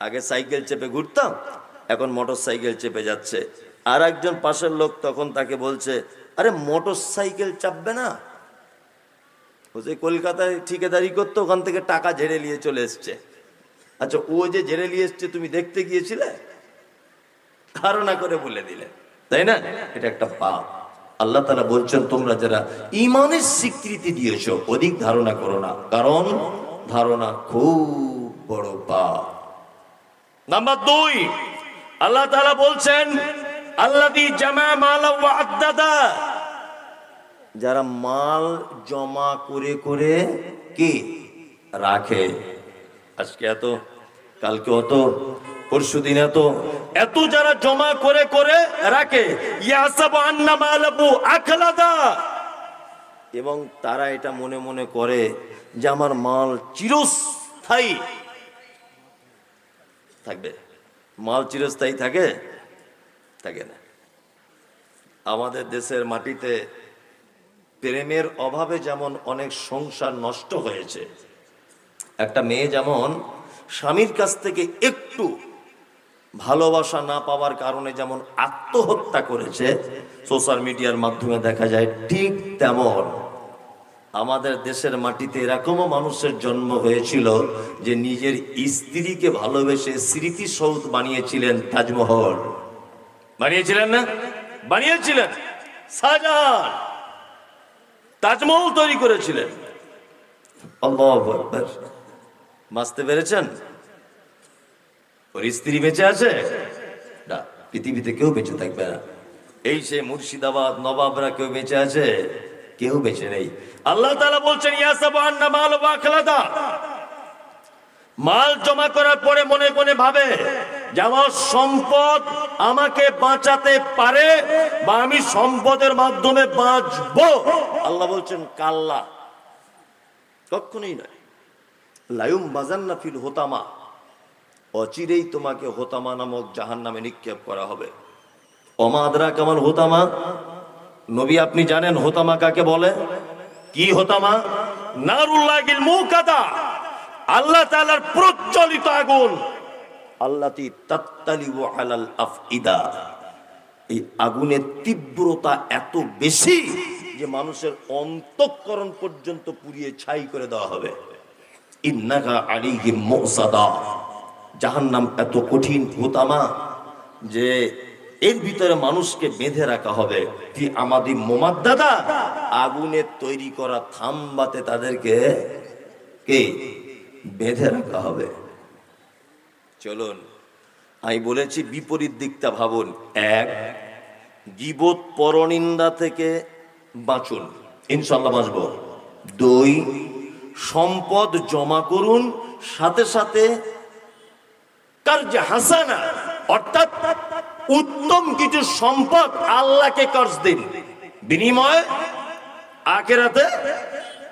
আগে সাইকেল চেপে ঘুরতাম, এখন মোটরসাইকেল চেপে যাচ্ছে। আর একজন পাশের লোক তখন তাকে বলছে, আরে মোটরসাইকেল চাপবে না? ও যে কলকাতায় ঠিকাদারি করতো, ওখান থেকে টাকা ঝেড়ে নিয়ে চলে এসছে। আচ্ছা ও যে ঝেড়ে নিয়ে এসছে তুমি দেখতে গিয়েছিলে? ধারণা করে বলে দিলে, তাই না? এটা একটা পাপ। আল্লাহ তাআলা বলছেন তোমরা যারা ঈমানের স্বীকৃতি দিয়েছো অধিক ধারণা করো না, কারণ ধারণা খুব বড় পাপ। নাম্বার দুই, আল্লাহ তাআলা বলছেন আল্লাযী জামা মালা ওয়া আদ্দাদা, যারা মাল জমা করে করে কি রাখে, আজকে এত, কালকে অত, পরশুদিন এত, এত যারা জমা করে করে রাখে, ইয়াসাবু আন্না মালাহু আখলাদা, এবং তারা এটা মনে মনে করে যে আমার মাল চিরস্থায়ী থাকবে। মাল চিরস্থায়ী থাকে? থাকে না। আমাদের দেশের মাটিতে প্রেমের অভাবে যেমন অনেক সংসার নষ্ট হয়েছে, একটা মেয়ে যেমন স্বামীর কাছ থেকে একটু ভালোবাসা না পাওয়ার কারণে যেমন আত্মহত্যা করেছে, সোশ্যাল মিডিয়ার মাধ্যমে দেখা যায়, ঠিক তেমন আমাদের দেশের মাটিতে এরকমও মানুষের জন্ম হয়েছিল যে নিজের স্ত্রীকে ভালোবেসে স্মৃতিসৌধ বানিয়েছিলেন, তাজমহল বানিয়েছিলেন না? বানিয়েছিলেন। শাহজাহান তাজমহল তৈরি করেছিলেন। আল্লাহু আকবার। বাঁচতে পেরেছেন? ওর স্ত্রী বেঁচে আছে না? পৃথিবীতে কেউ বেঁচে থাকবে না। এই সে মুর্শিদাবাদ নবাবরা কেউ বেঁচে আছে? কেউ বেঁচে নেই। আল্লাহ তাআলা বলছেন ইয়াসাবু আন্না মালাহু আখলাদা, মাল জমা করার পরে মনে মনে ভাবে যে আমার সম্পদ আমাকে বাঁচাতে পারে বা আমি সম্পদের মাধ্যমে বাঁচবো। আল্লাহ বলছেন কাল্লা, কখনোই নয়। লায়ুম বাজান্না ফিল হোতামা, অচিরেই তোমাকে হোতামা নামক জাহান্নামে নিক্ষেপ করা হবে। অমাদরা কামাল হোতামা, নবী আপনি জানেন হোতামা কাকে বলে? কি হোতামা? নারুল্লাহিল মুকাদা, আল্লাহ তাআলার প্রজ্বলিত আগুন। আল্লাতি তাত্তালিউ আলাল আফইদা, এই আগুনের তীব্রতা এত বেশি যে মানুষের অন্তঃকরণ পর্যন্ত পুড়িয়ে ছাই করে দেওয়া হবে। ইন্নাকা আলাইহিম মুসাদা, জাহান্নাম এত কঠিন হোতামা যে এর ভিতরে মানুষকে বেঁধে রাখা হবে। কি আমাদি মোমাদ্দাদা, আগুনের তৈরি করা থাম্বাতে তাদেরকে কে বেঁধে রাখা হবে। চলুন, আমি বলেছি বিপরীত দিকটা ভাবুন। এক, গীবত পরনিন্দা থেকে বাঁচুন, ইনশাল্লাহ বাঁচব। দুই, সম্পদ জমা করুন, সাথে সাথে কর্জ হাসানা, অর্থাৎ উত্তম কিছু সম্পদ আল্লাহকে কর্জ দিন, বিনিময়ে আখিরাতে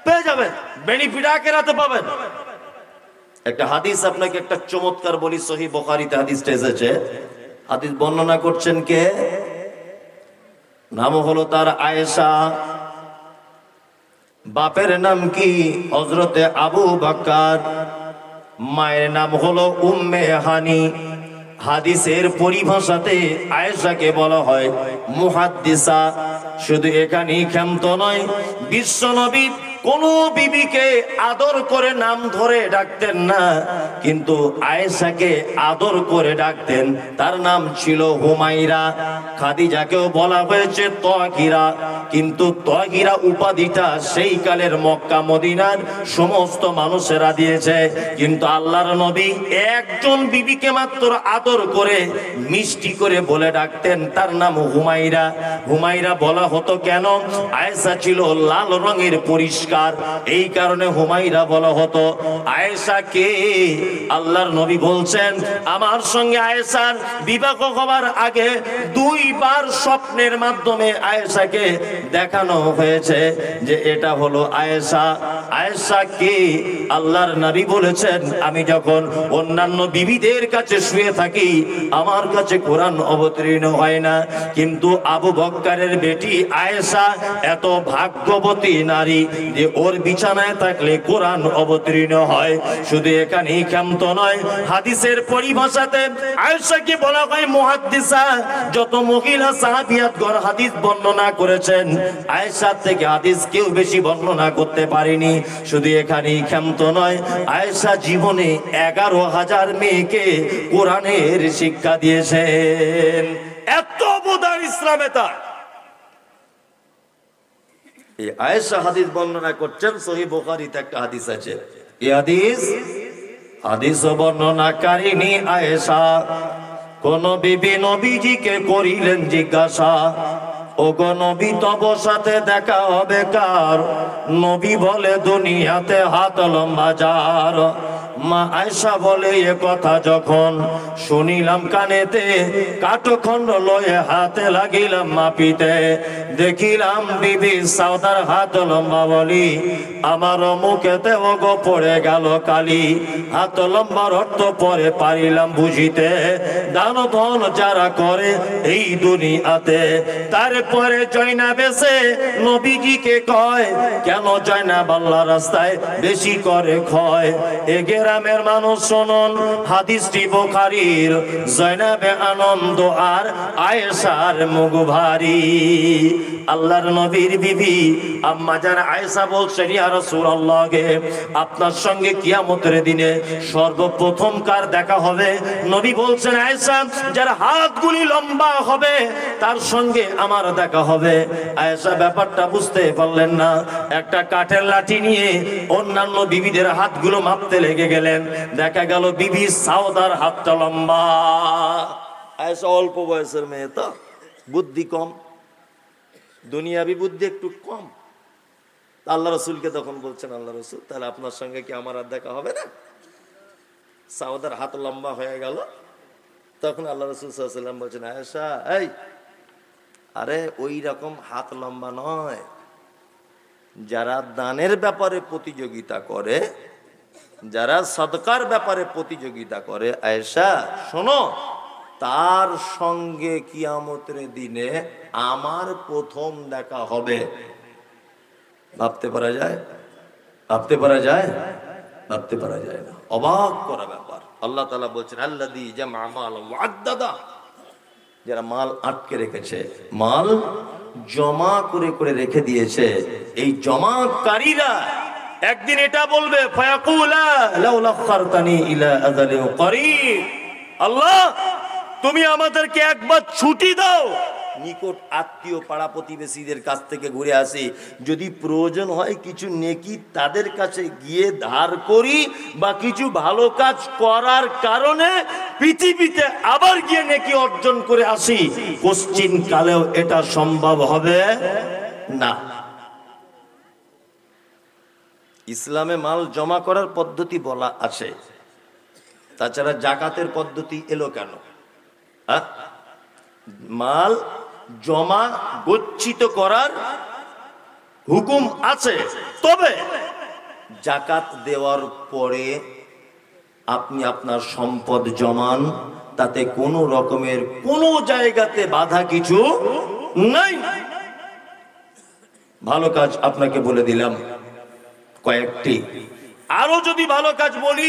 পেয়ে যাবেন, বেনিফিট আখিরাতে পাবেন। একটা হাদিস আপনাকে একটা চমৎকার বলি, সহিহ বুখারীতে হাদিসটা এসেছে। হাদিস বর্ণনা করছেন কে? নাম হলো তার আয়েশা, বাপের নাম কি? হযরতে আবু বকর, মায়ের নাম হলো উম্মে হানি। হাদিসের পরিভাষাতে আয়েশাকে বলা হয় মুহাদ্দিসা। শুধু এখানেই ক্ষান্ত নয়, বিশ্বনবী কোন বিবিকে আদর করে নাম ধরে ডাকতেন না, কিন্তু আয়েশাকে আদর করে ডাকতেন। তার নাম ছিল হুমাইরা। খাদিজাকেও বলা হয়েছে তাহিরা, কিন্তু তাহিরা উপাধিটা সেই কালের মক্কা মদিনার সমস্ত মানুষেরা দিয়েছে। কিন্তু আল্লাহর নবী একজন বিবিকে মাত্র আদর করে মিষ্টি করে বলে ডাকতেন, তার নাম হুমাইরা। হুমাইরা বলা হতো কেন? আয়েশা ছিল লাল রঙের পরিষ্কার, এই কারণে হুমাইরা বলা হতো। আয়েশা কে? আল্লাহর নবী বলছেন, আমার সঙ্গে আয়েশার বিবাহ হবার আগে দুইবার স্বপ্নের মাধ্যমে আয়েশাকে দেখানো হয়েছে যে এটা হলো আয়েশা। আয়েশা কে? আল্লাহর নবী বলেছেন, আমি যখন অন্যান্য বিবিদের কাছে শুয়ে থাকি আমার কাছে কোরআন অবতীর্ণ হয় না, কিন্তু আবু বকরের বেটি আয়েশা এত ভাগ্যবতী নারী যে ওর বিছানায় থাকলে কোরআন অবতীর্ণ হয়। শুধু এখানেই ক্ষান্ত নয়, হাদিসের পরিভাষাতে আয়েশাকে বলা হয় মুহাদ্দিসা। যত মহিলা সাহাবিয়াতগণ হাদিস বর্ণনা করেছেন, আয়েশার থেকে হাদিস কেউ বেশি বর্ণনা করতে পারেনি। শুধু এখানেই ক্ষান্ত নয়, আয়েশা জীবনে 11,000 মেয়েকে কোরআনের শিক্ষা দিয়েছেন। এত অবদান ইসলামে তার। এই আয়েশা হাদিস বর্ণনা করছেন, সহিহ বুখারীতে একটা হাদিস আছে। এই হাদিস বর্ণনাকারিনী আয়েশা। কোন বিবি নবীজিকে করিলেন জিজ্ঞাসা, ওগো নবী তব সাথে দেখা হবে কার? নবী বলে দুনিয়াতে হাত লম্বা যার। মা আয়েশা বলে এ কথা যখন শুনিলাম কানেতে, কাঠখণ্ড লয়ে হাতে লাগিলাম মাপিতে। দেখিলাম বিবি সাউদার হাত লম্বা বলি, আমার মুখেতে ওগো পড়ে গেল কালি। হাত লম্বার অর্থ পরে পারিলাম বুঝিতে, দান ধন যারা করে এই দুনিয়াতে। তারপরে জয়নাব এসে নবীজিকে কয়, কেন জয়নাব আল্লাহ রাস্তায় বেশি করে ক্ষয়? এ গ্রামের মানুষ শুনুন, হাদিসটি বুখারীর। জয়নাবে আনন্দ আর আয়েশার মুখ ভারী। আল্লাহর নবীর বিবি আম্মা জান আয়েশা বলছেন, ইয়া রাসূলুল্লাহ, আপনার সঙ্গে কিয়ামতের দিনে সর্বপ্রথম কার দেখা হবে? নবী বলছেন, আয়েশা, যার হাতগুলি লম্বা হবে তার সঙ্গে আমার দেখা হবে। আয়েশা ব্যাপারটা বুঝতে পারলেন না, একটা কাঠের লাঠি নিয়ে অন্যান্য বিবিদের হাতগুলো মাপতে লেগে গেলেন। দেখা গেল বিবি সাউদার হাতটা লম্বা। আয়েশা অল্প বয়সের মেয়ে, তো বুদ্ধি কম, দুনিয়াবি বুদ্ধি একটু কম। আল্লাহ রসুলকে তখন বলছেন, আল্লাহ রসুল, তাহলে আপনার সঙ্গে কি আমার আর দেখা হবে না? সাউদার হাত লম্বা হয়ে গেল। তখন আল্লাহ রসুল সাল্লাল্লাহু আলাইহি ওয়াসাল্লাম বলছেন, আয়েশা, এই আরে ওই রকম হাত লম্বা নয়, যারা দানের ব্যাপারে প্রতিযোগিতা করে, যারা সদকার ব্যাপারে প্রতিযোগিতা করে, আয়েশা শোনো, তার সঙ্গে কিয়ামতের দিনে আমার প্রথম দেখা হবে। ভাবতে পারা যায়? ভাবতে পারা যায়? ভাবতে পারা যায় না। অবাক করা ব্যাপার। আল্লাহ তাআলা বলছেন আল্লাযী জামআ মালান ওয়া আদ্দাদা, যারা মাল আটকে রেখেছে, মাল জমা করে করে রেখে দিয়েছে, এই জমাকারীরা একদিন এটা বলবে ফায়াকুলা লাউলা খারতানি ইলা আযালিন করিব, আল্লাহ তুমি আমাদেরকে একবার ছুটি দাও, নিকট আত্মীয় পাড়া প্রতিবেশীদের কাছ থেকে ঘুরে আসি, যদি প্রয়োজন হয় কিছু নেকি তাদের কাছে গিয়ে ধার করি, বা কিছু ভালো কাজ করার কারণে পৃথিবীতে আবার গিয়ে নেকি অর্জন করে আসি। কোশ্চিন কালেও এটা সম্ভব হবে না। ইসলামে মাল জমা করার পদ্ধতি বলা আছে, তাছাড়া জাকাতের পদ্ধতি এলো কেন? মাল জমা গচ্ছিত করার হুকুম আছে, তবে জাকাত দেওয়ার পরে আপনি আপনার সম্পদ জমান, তাতে কোনো রকমের কোনো জায়গাতে বাধা কিছু নাই। ভালো কাজ আপনাকে বলে দিলাম কয়েকটি, আরো যদি ভালো কাজ বলি,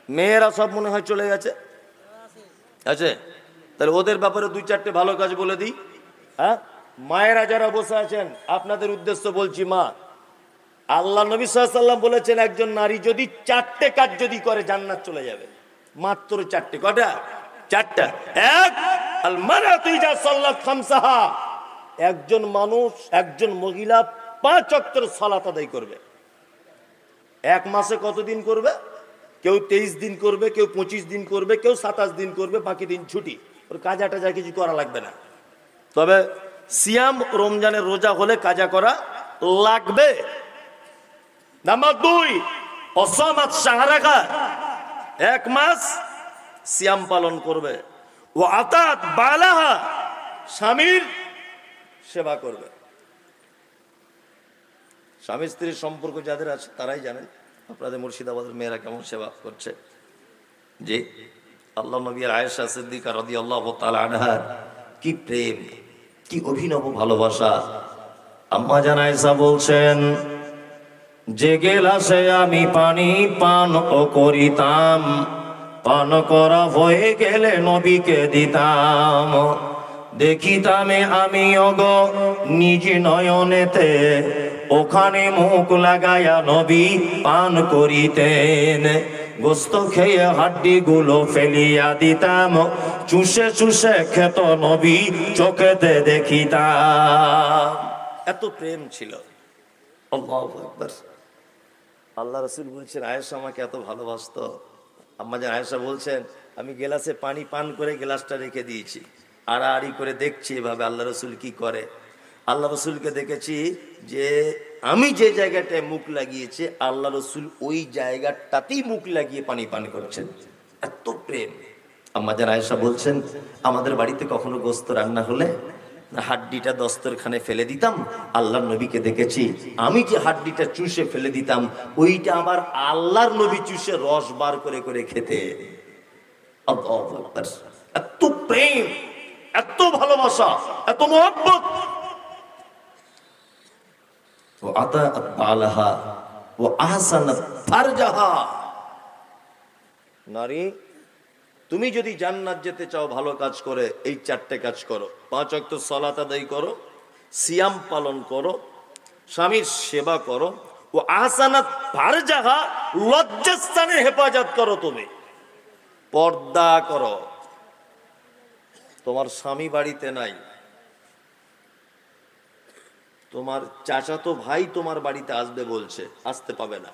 মেয়েরা সব মনে হয় চলে গেছে, আছে তাহলে ওদের ব্যাপারে দুই চারটে ভালো কাজ বলে দিই। হ্যাঁ, মায়েরা যারা বসে আছেন আপনাদের উদ্দেশ্য বলছি, মা, আল্লাহ নবী সাল্লাল্লাহু আলাইহি ওয়াসাল্লাম বলেছেন একজন নারী যদি চারটে কাজ যদি করে জান্নাত চলে যাবে। মাত্র চারটে। কটা? চারটা। এক, আল মারাতু ইজা সাল্লাত খামসাহা, একজন মানুষ, একজন মহিলা 5 ওয়াক্তের সালাত আদায় করবে। এক মাসে কতদিন করবে? কেউ 23 দিন করবে, কেউ 25 দিন করবে, কেউ 27 দিন করবে, বাকি দিন ছুটি। ওর কাজা টাজা কিছু করা লাগবে না। তবে সিয়াম, রমজানের রোজা হলে কাজা করা লাগবে। নাম্বার 2, অসামাত শাহরাকা, 1 মাস সিয়াম পালন করবে। ও আতাত বালাহা, স্বামীর সেবা করবে। স্বামী স্ত্রীর সম্পর্ক যাদের আছে তারাই জানেন আপনাদের মুর্শিদাবাদের মেয়েরা কেমন সেবা করছে। জি, আল্লাহ নবী আয়েশা সিদ্দিকা রাদিয়াল্লাহু তাআলা আনহা, কি প্রেম, কি অভিনব ভালোবাসা। আম্মা জান আয়েশা বলছেন, যে গেলাসে আমি পানি পান ও করিতাম, পান করা হয়ে গেলে নবীকে দিতাম। দেখিতামে আমি ওগো নিজ নয়নেতে, ওখানে মুখ লাগায়া নবী পান করিতেন। গোস্ত খেয়ে হাড্ডি গুলো ফেলিয়া দিতাম, চুষে চুষে খেত নবী চোখেতে দেখিতাম। এত প্রেম ছিল। আল্লাহু আকবার। আল্লাহ রাসূল বলছেন আয়েশা আমাকে এত ভালোবাসতো। আম্মা জান আয়েশা বলছেন, আমি গেলাসে পানি পান করে গ্লাসটা রেখে দিয়েছি, আড়াআড়ি করে দেখছি এভাবে আল্লাহ রাসূল কি করে। আল্লাহ রসুলকে দেখেছি যে আমি যে জায়গাটায় মুখ লাগিয়েছে আল্লাহ রসুল ওই জায়গাটাতেই মুখ লাগিয়ে পানি পান করছেন। এত প্রেম। আম্মা জান আয়েশা বলছেন, আমাদের বাড়িতে কখনো গোস্ত রান্না হলে হাড্ডিটা দস্তরখানে ফেলে দিতাম, আল্লাহর নবীকে দেখেছি আমি যে হাড্ডিটা চুষে ফেলে দিতাম, ওইটা আবার আল্লাহর নবী চুষে রস বার করে করে খেতে। আল্লাহু আকবার। এত প্রেম, এত ভালোবাসা, এত মহব্বত। নারী, তুমি যদি জান্নাত যেতে চাও ভালো কাজ করে এই 4টে কাজ করো। 5 ওয়াক্ত সালাত আদায় করো, সিয়াম পালন করো, স্বামীর সেবা করো, ও আহসানাত ফারজাহা, লজ্জাস্থানের হেফাজত করো, তুমি পর্দা করো। তোমার স্বামী বাড়িতে নাই, তোমার চাচাতো ভাই তোমার বাড়িতে আসবে বলছে, আসতে পাবে না।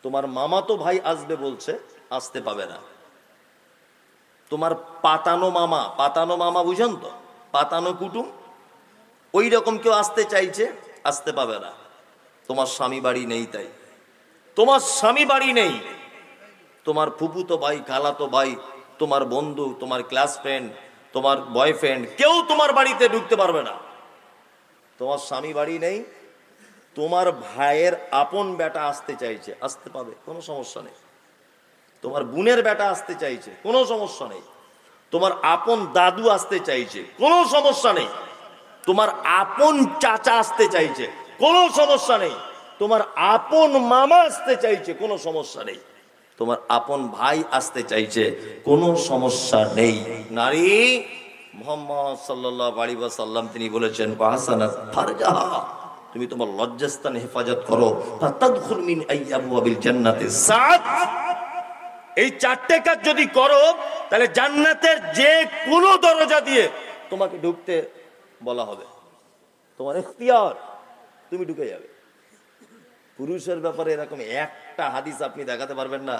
তোমার মামাতো ভাই আসবে বলছে, আসতে পাবে না। তোমার পাতানো মামা, পাতানো মামা বুঝেন তো, পাতানো কুটুম, ওই রকম কেউ আসতে চাইছে, আসতে পাবে না। তোমার স্বামী বাড়ি নেই, তাই তোমার স্বামী বাড়ি নেই। তোমার ফুফুতো ভাই, খালাতো ভাই, তোমার বন্ধু, তোমার ক্লাস ফ্রেন্ড, তোমার বয়ফ্রেন্ড, কেউ তোমার বাড়িতে ঢুকতে পারবে না। তোমার স্বামী বাড়ি নেই, তোমার ভাইয়ের আপন বেটা আসতে চাইছে, আসতে পাবে, কোনো সমস্যা নেই। তোমার বোনের বেটা আসতে চাইছে, কোনো সমস্যা নেই। তোমার আপন দাদু আসতে চাইছে, কোনো সমস্যা নেই। তোমার আপন চাচা আসতে চাইছে, কোনো সমস্যা নেই। তোমার আপন মামা আসতে চাইছে, কোনো সমস্যা নেই। তোমার আপন ভাই আসতে চাইছে, কোনো সমস্যা নেই। নারী মুহাম্মদ সাল্লাল্লাহু আলাইহি ওয়াসাল্লাম তিনি বলেছেন, ওয়াহসানাত ফারজাহা, তুমি তোমার লজ্জাস্থান হেফাজত করো, ফাতাদখুল মিন আইয়াবওয়াবিল জান্নাতি সাত। এই চারটে কাজ যদি করো তাহলে জান্নাতের যে কোনো দরজা দিয়ে তোমাকে ঢুকতে বলা হবে, তোমার ইখতিয়ার, তুমি ঢুকে যাবে। পুরুষের ব্যাপারে এরকম একটা হাদিস আপনি দেখাতে পারবেন না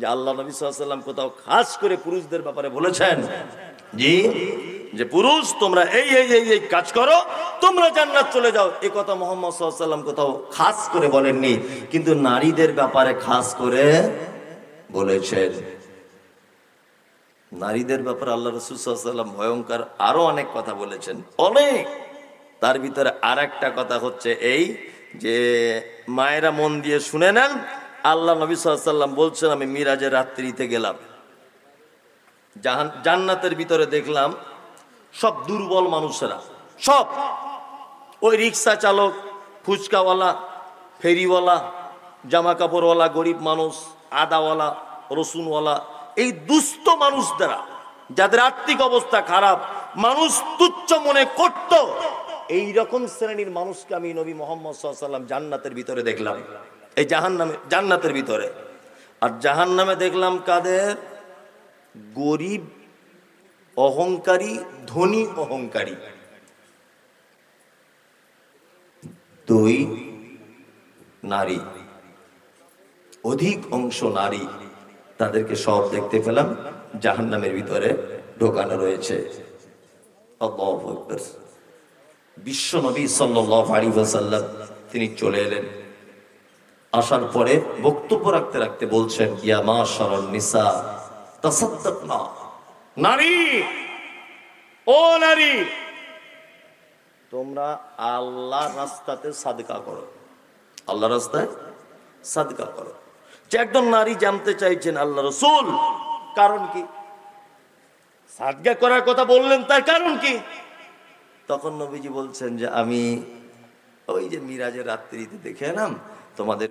যে আল্লাহ নবী সাল্লাল্লাহু আলাইহি ওয়াসাল্লাম কোথাও খাস করে পুরুষদের ব্যাপারে বলেছেন জি যে পুরুষ তোমরা এই এই এই এই কাজ করো, তোমরা জান্নাত চলে যাও। এই কথা মুহাম্মদ সাল্লাল্লাহু আলাইহি ওয়াসাল্লাম কোথাও খাস করে বলেননি, কিন্তু নারীদের ব্যাপারে খাস করে বলেছেন। নারীদের ব্যাপারে আল্লাহ রাসূল সাল্লাল্লাহু আলাইহি ওয়াসাল্লাম ভয়ঙ্কর আরো অনেক কথা বলেছেন, অনেক। তার ভিতরে আর একটা কথা হচ্ছে এই যে মায়েরা মন দিয়ে শুনে নেন, আল্লাহ নবী সাল্লাল্লাহু আলাইহি ওয়াসাল্লাম বলছেন, আমি মিরাজের রাত্রিতে গেলাম, জান্নাতের ভিতরে দেখলাম সব দুর্বল মানুষেরা, সব ওই রিক্সা চালক, ফুচকাওয়ালা, ফেরিওয়ালা, জামা কাপড়ওয়ালা, গরিব মানুষ, আদাওয়ালা, রসুনওয়ালা, এই দুস্থ মানুষদেরা, যাদের আর্থিক অবস্থা খারাপ, মানুষ তুচ্ছ মনে করত, এই রকম শ্রেণীর মানুষকে আমি নবী মুহাম্মদ সাল্লাল্লাহু আলাইহি ওয়াসাল্লাম জান্নাতের ভিতরে দেখলাম, এই জাহান্নামে, জান্নাতের ভিতরে। আর জাহান্নামে দেখলাম কাদের? গরিব অহংকারী, ধনী অহংকারী, দুই নারী, অধিক অংশ নারী, তাদেরকে সব দেখতে পেলাম জাহান্নামের ভিতরে ঢোকানো রয়েছে। আল্লাহু আকবার। বিশ্ব নবী সাল্লাল্লাহু আলাইহি ওয়াসাল্লাম তিনি চলে এলেন, আসার পরে বক্তব্য রাখতে রাখতে বলছেন, ইয়া মাশারান নিসা তাসাদ্দাকনা, নারী, ও নারী, তোমরা আল্লাহর রাস্তাতে সাদকা করো, আল্লাহর রাস্তায় সাদকা করো। যে একজন নারী জানতে চাইছেন আল্লাহ রাসূল কারণ কি, সাদকা করার কথা বললেন, তার কারণ কি? তখন নবীজি বলছেন যে আমি ওই যে মিরাজের রাত্রিতে দেখে এলাম তোমাদের